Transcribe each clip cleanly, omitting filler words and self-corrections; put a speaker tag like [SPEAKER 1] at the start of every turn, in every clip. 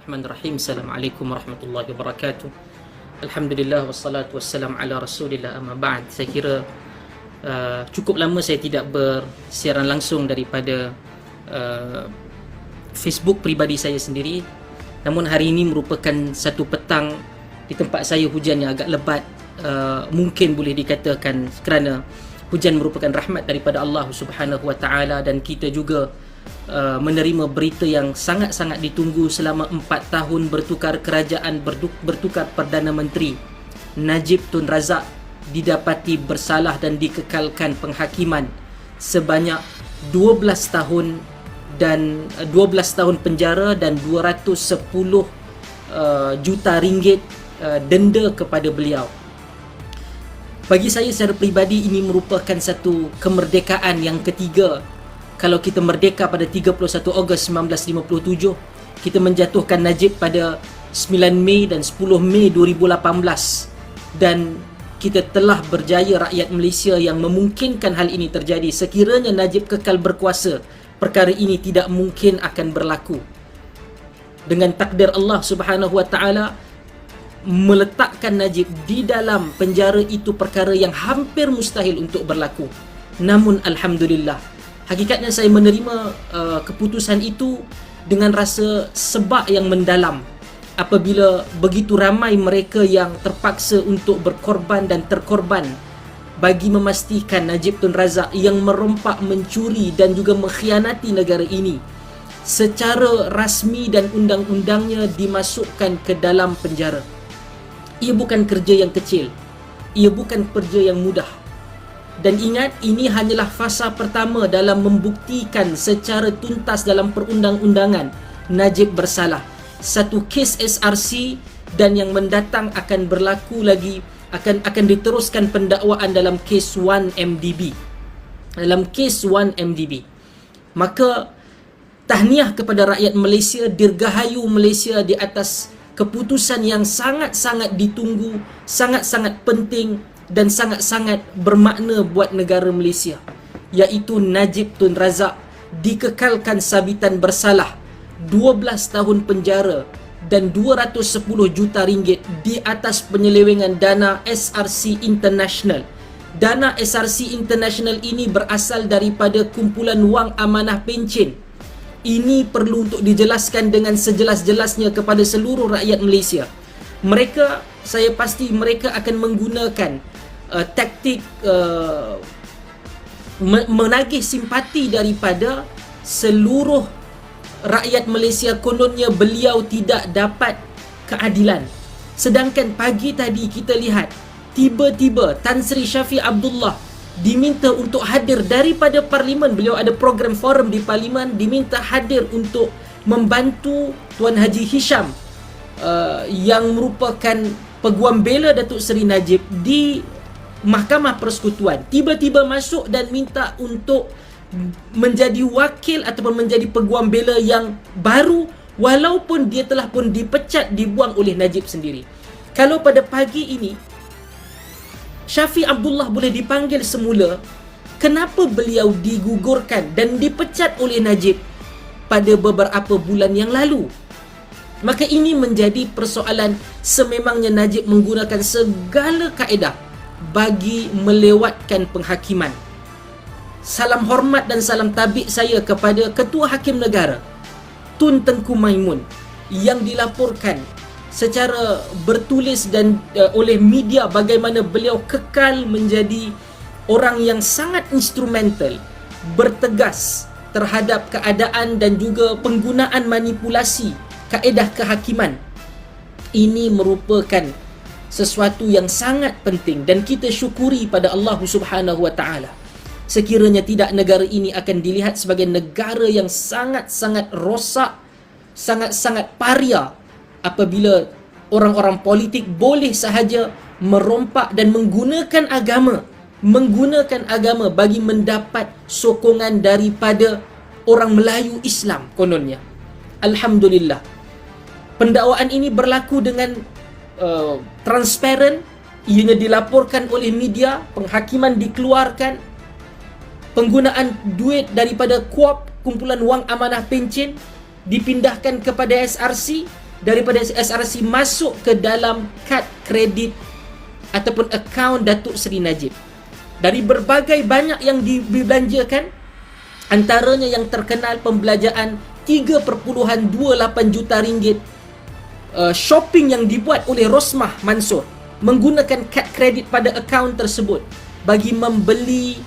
[SPEAKER 1] Bismillahirrahmanirrahim. Assalamualaikum warahmatullahi wabarakatuh. Alhamdulillah wassalatu wassalam ala Rasulillah, amma ba'd. Saya kira cukup lama saya tidak bersiaran langsung daripada Facebook peribadi saya sendiri. Namun hari ini merupakan satu petang di tempat saya hujan yang agak lebat. Mungkin boleh dikatakan kerana hujan merupakan rahmat daripada Allah Subhanahu wa taala, dan kita juga menerima berita yang sangat-sangat ditunggu selama 4 tahun bertukar kerajaan, bertukar Perdana Menteri. Najib Tun Razak didapati bersalah dan dikekalkan penghakiman sebanyak 12 tahun dan 12 tahun penjara dan 210 juta ringgit denda kepada beliau. Bagi saya secara peribadi ini merupakan satu kemerdekaan yang ketiga. Kalau kita merdeka pada 31 Ogos 1957, kita menjatuhkan Najib pada 9 Mei dan 10 Mei 2018, dan kita telah berjaya, rakyat Malaysia, yang memungkinkan hal ini terjadi. Sekiranya Najib kekal berkuasa, perkara ini tidak mungkin akan berlaku. Dengan takdir Allah Subhanahu wa taala, meletakkan Najib di dalam penjara itu perkara yang hampir mustahil untuk berlaku. Namun alhamdulillah, hakikatnya saya menerima keputusan itu dengan rasa sebab yang mendalam apabila begitu ramai mereka yang terpaksa untuk berkorban dan terkorban bagi memastikan Najib Tun Razak yang merompak, mencuri dan juga mengkhianati negara ini secara rasmi dan undang-undangnya dimasukkan ke dalam penjara. Ia bukan kerja yang kecil, ia bukan kerja yang mudah. Dan ingat, ini hanyalah fasa pertama dalam membuktikan secara tuntas dalam perundang-undangan Najib bersalah. Satu kes SRC dan yang mendatang akan berlaku lagi, akan diteruskan pendakwaan dalam kes 1MDB. Dalam kes 1MDB. Maka tahniah kepada rakyat Malaysia, dirgahayu Malaysia di atas keputusan yang sangat-sangat ditunggu, sangat-sangat penting dan sangat-sangat bermakna buat negara Malaysia, iaitu Najib Tun Razak dikekalkan sabitan bersalah 12 tahun penjara dan 210 juta ringgit di atas penyelewengan dana SRC International. Dana SRC International ini berasal daripada kumpulan wang amanah pencen. Ini perlu untuk dijelaskan dengan sejelas-jelasnya kepada seluruh rakyat Malaysia. Mereka, saya pasti mereka akan menggunakan taktik menagih simpati daripada seluruh rakyat Malaysia. Kononnya beliau tidak dapat keadilan. Sedangkan pagi tadi kita lihat, tiba-tiba Tan Sri Shafie Abdullah diminta untuk hadir daripada Parlimen. Beliau ada program forum di Parlimen, diminta hadir untuk membantu Tuan Haji Hisham yang merupakan peguam bela Datuk Seri Najib di Mahkamah Persekutuan. Tiba-tiba masuk dan minta untuk menjadi wakil ataupun menjadi peguam bela yang baru, walaupun dia telah pun dipecat, dibuang oleh Najib sendiri. Kalau pada pagi ini Shafie Abdullah boleh dipanggil semula, kenapa beliau digugurkan dan dipecat oleh Najib pada beberapa bulan yang lalu? Maka ini menjadi persoalan. Sememangnya Najib menggunakan segala kaedah bagi melewatkan penghakiman. Salam hormat dan salam tabik saya kepada Ketua Hakim Negara Tun Tengku Maimun yang dilaporkan secara bertulis dan oleh media bagaimana beliau kekal menjadi orang yang sangat instrumental, bertegas terhadap keadaan dan juga penggunaan manipulasi kaedah kehakiman. Ini merupakan sesuatu yang sangat penting dan kita syukuri pada Allah Subhanahu wa taala. Sekiranya tidak, negara ini akan dilihat sebagai negara yang sangat-sangat rosak, sangat-sangat paria apabila orang-orang politik boleh sahaja merompak dan menggunakan agama bagi mendapat sokongan daripada orang Melayu Islam kononnya. Alhamdulillah, pendakwaan ini berlaku dengan transparan. Ianya dilaporkan oleh media, penghakiman dikeluarkan, penggunaan duit daripada KUAP, kumpulan wang amanah pencen, dipindahkan kepada SRC, daripada SRC masuk ke dalam kad kredit ataupun akaun Datuk Seri Najib. Dari berbagai banyak yang dibelanjakan, antaranya yang terkenal pembelanjaan 3.28 juta ringgit, shopping yang dibuat oleh Rosmah Mansur menggunakan kad kredit pada akaun tersebut bagi membeli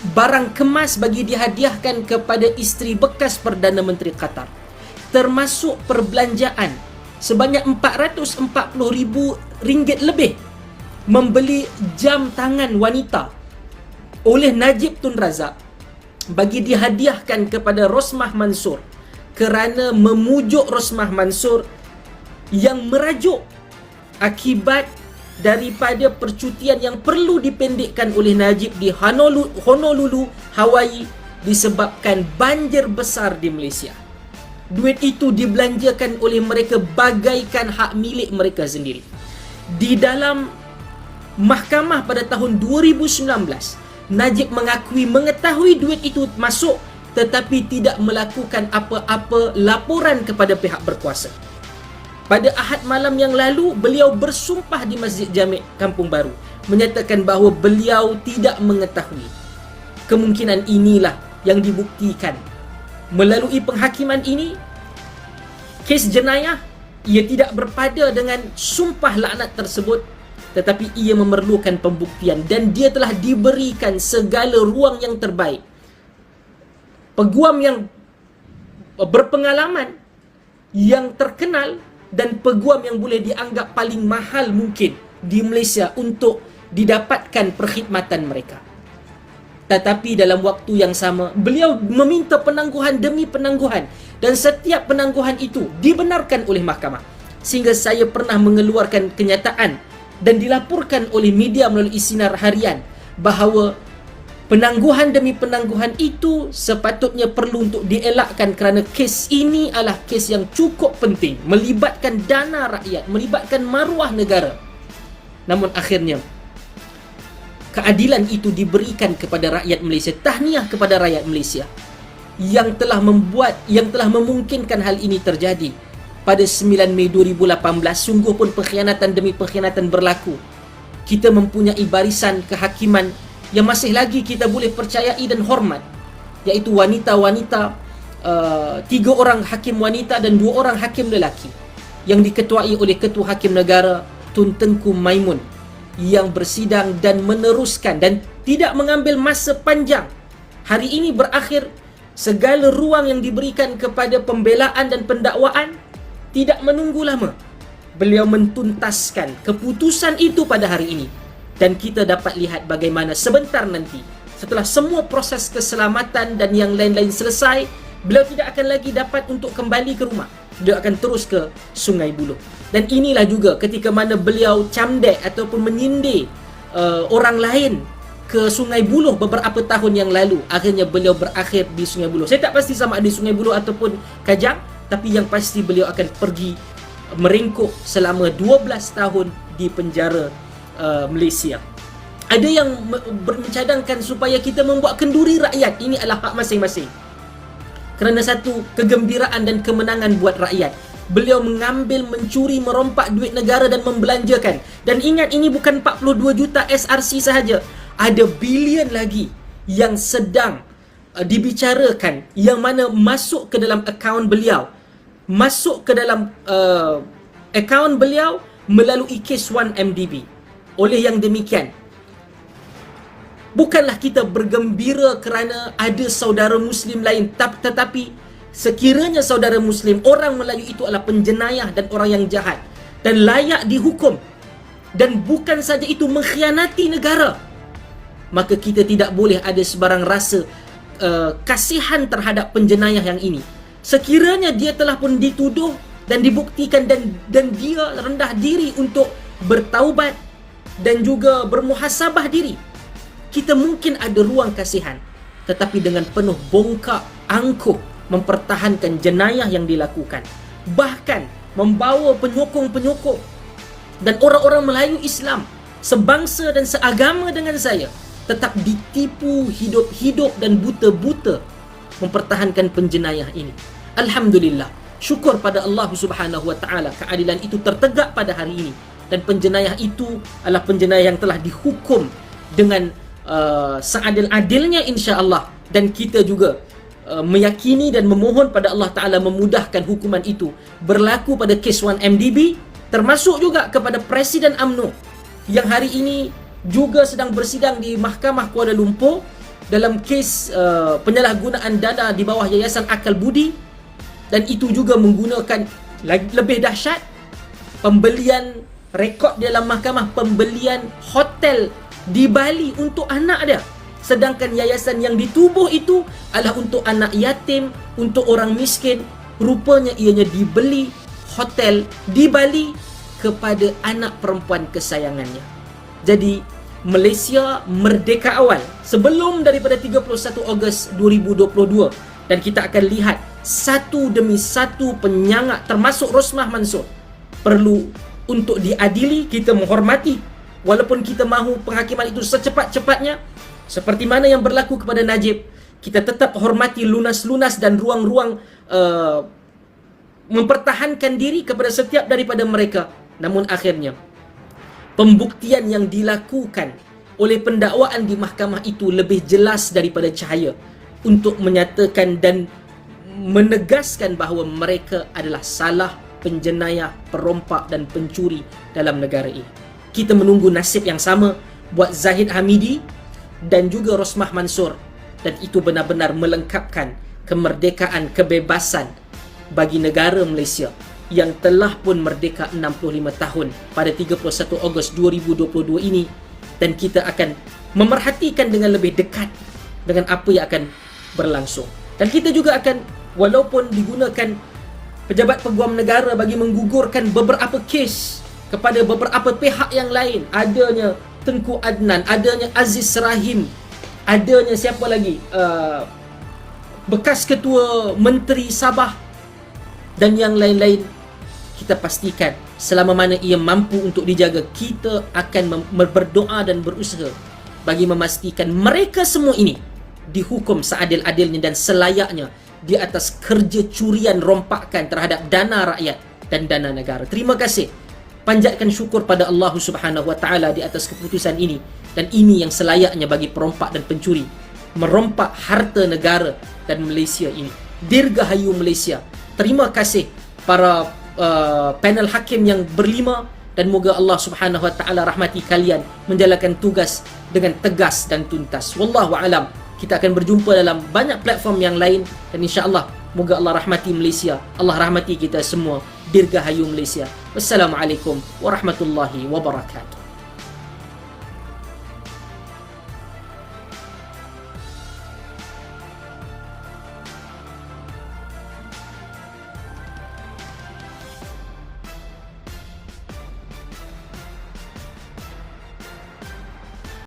[SPEAKER 1] barang kemas bagi dihadiahkan kepada isteri bekas Perdana Menteri Qatar, termasuk perbelanjaan sebanyak RM440,000 lebih membeli jam tangan wanita oleh Najib Tun Razak bagi dihadiahkan kepada Rosmah Mansur, kerana memujuk Rosmah Mansur yang merajuk akibat daripada percutian yang perlu dipendekkan oleh Najib di Honolulu, Hawaii disebabkan banjir besar di Malaysia. Duit itu dibelanjakan oleh mereka bagaikan hak milik mereka sendiri. Di dalam mahkamah pada tahun 2019, Najib mengakui mengetahui duit itu masuk tetapi tidak melakukan apa-apa laporan kepada pihak berkuasa. Pada Ahad malam yang lalu, beliau bersumpah di Masjid Jami' Kampung Baru, menyatakan bahawa beliau tidak mengetahui. Kemungkinan inilah yang dibuktikan. Melalui penghakiman ini, kes jenayah, ia tidak berpada dengan sumpah laknat tersebut, tetapi ia memerlukan pembuktian dan dia telah diberikan segala ruang yang terbaik. Peguam yang berpengalaman, yang terkenal, dan peguam yang boleh dianggap paling mahal mungkin di Malaysia untuk didapatkan perkhidmatan mereka. Tetapi dalam waktu yang sama, beliau meminta penangguhan demi penangguhan, dan setiap penangguhan itu dibenarkan oleh mahkamah. Sehingga saya pernah mengeluarkan kenyataan dan dilaporkan oleh media melalui sinar harian bahawa penangguhan demi penangguhan itu sepatutnya perlu untuk dielakkan kerana kes ini adalah kes yang cukup penting, melibatkan dana rakyat, melibatkan maruah negara. Namun akhirnya keadilan itu diberikan kepada rakyat Malaysia. Tahniah kepada rakyat Malaysia yang telah memungkinkan hal ini terjadi. Pada 9 Mei 2018, sungguh pun pengkhianatan demi pengkhianatan berlaku. Kita mempunyai barisan kehakiman yang masih lagi kita boleh percayai dan hormat, iaitu wanita-wanita, 3 orang hakim wanita dan 2 orang hakim lelaki, yang diketuai oleh Ketua Hakim Negara Tun Tengku Maimun, yang bersidang dan meneruskan dan tidak mengambil masa panjang. Hari ini berakhir, segala ruang yang diberikan kepada pembelaan dan pendakwaan tidak menunggu lama. Beliau mentuntaskan keputusan itu pada hari ini. Dan kita dapat lihat bagaimana sebentar nanti, setelah semua proses keselamatan dan yang lain-lain selesai, beliau tidak akan lagi dapat untuk kembali ke rumah. Beliau akan terus ke Sungai Buloh. Dan inilah juga ketika mana beliau camdek ataupun menyindir orang lain ke Sungai Buloh beberapa tahun yang lalu. Akhirnya beliau berakhir di Sungai Buloh. Saya tak pasti sama ada di Sungai Buloh ataupun Kajang, tapi yang pasti beliau akan pergi merengkuk selama 12 tahun di penjara Malaysia. Ada yang mencadangkan supaya kita membuat kenduri rakyat. Ini adalah hak masing-masing. Kerana satu kegembiraan dan kemenangan buat rakyat. Beliau mengambil, mencuri, merompak duit negara dan membelanjakan. Dan ingat, ini bukan 42 juta SRC sahaja. Ada bilion lagi yang sedang dibicarakan, yang mana masuk ke dalam akaun beliau. Masuk ke dalam akaun beliau melalui kes 1MDB. Oleh yang demikian, bukanlah kita bergembira kerana ada saudara Muslim lain, tetapi sekiranya saudara Muslim, orang Melayu itu adalah penjenayah dan orang yang jahat dan layak dihukum, dan bukan saja itu mengkhianati negara, maka kita tidak boleh ada sebarang rasa kasihan terhadap penjenayah yang ini. Sekiranya dia telah pun dituduh dan dibuktikan dan dia rendah diri untuk bertaubat dan juga bermuhasabah diri, kita mungkin ada ruang kasihan, tetapi dengan penuh bongkak angkuh mempertahankan jenayah yang dilakukan, bahkan membawa penyokong-penyokong dan orang-orang Melayu Islam sebangsa dan seagama dengan saya tetap ditipu hidup-hidup dan buta-buta mempertahankan penjenayah ini. Alhamdulillah, syukur pada Allah Subhanahu wa taala, keadilan itu tertegak pada hari ini, dan penjenayah itu adalah penjenayah yang telah dihukum dengan seadil-adilnya insya-Allah, dan kita juga meyakini dan memohon pada Allah Ta'ala memudahkan hukuman itu berlaku pada kes 1MDB, termasuk juga kepada Presiden UMNO yang hari ini juga sedang bersidang di Mahkamah Kuala Lumpur dalam kes penyalahgunaan dana di bawah Yayasan Akal Budi, dan itu juga menggunakan lebih dahsyat pembelian rekod dalam mahkamah, pembelian hotel di Bali untuk anak dia. Sedangkan yayasan yang ditubuh itu adalah untuk anak yatim, untuk orang miskin. Rupanya ianya dibeli hotel di Bali kepada anak perempuan kesayangannya. Jadi Malaysia merdeka awal sebelum daripada 31 Ogos 2022, dan kita akan lihat satu demi satu penyangak termasuk Rosmah Mansor perlu untuk diadili. Kita menghormati, walaupun kita mahu penghakiman itu secepat-cepatnya seperti mana yang berlaku kepada Najib, kita tetap hormati lunas-lunas dan ruang-ruang mempertahankan diri kepada setiap daripada mereka. Namun akhirnya pembuktian yang dilakukan oleh pendakwaan di mahkamah itu lebih jelas daripada cahaya untuk menyatakan dan menegaskan bahawa mereka adalah salah penjenayah, perompak dan pencuri dalam negara ini. Kita menunggu nasib yang sama buat Zahid Hamidi dan juga Rosmah Mansor, dan itu benar-benar melengkapkan kemerdekaan, kebebasan bagi negara Malaysia yang telah pun merdeka 65 tahun pada 31 Ogos 2022 ini. Dan kita akan memerhatikan dengan lebih dekat dengan apa yang akan berlangsung, dan kita juga akan, walaupun digunakan pejabat peguam negara bagi menggugurkan beberapa kes kepada beberapa pihak yang lain, adanya Tengku Adnan, adanya Aziz Rahim, adanya siapa lagi, bekas ketua Menteri Sabah dan yang lain-lain, kita pastikan selama mana ia mampu untuk dijaga, kita akan berdoa dan berusaha bagi memastikan mereka semua ini dihukum seadil-adilnya dan selayaknya di atas kerja curian rompakan terhadap dana rakyat dan dana negara. Terima kasih. Panjatkan syukur pada Allah Subhanahu wa taala di atas keputusan ini, dan ini yang selayaknya bagi perompak dan pencuri merompak harta negara dan Malaysia ini. Dirgahayu Malaysia. Terima kasih para panel hakim yang berlima, dan moga Allah Subhanahu wa taala rahmati kalian menjalankan tugas dengan tegas dan tuntas. Wallahu alam. Kita akan berjumpa dalam banyak platform yang lain, dan insya-Allah moga Allah rahmati Malaysia, Allah rahmati kita semua. Dirgahayu Malaysia. Wassalamualaikum warahmatullahi wabarakatuh.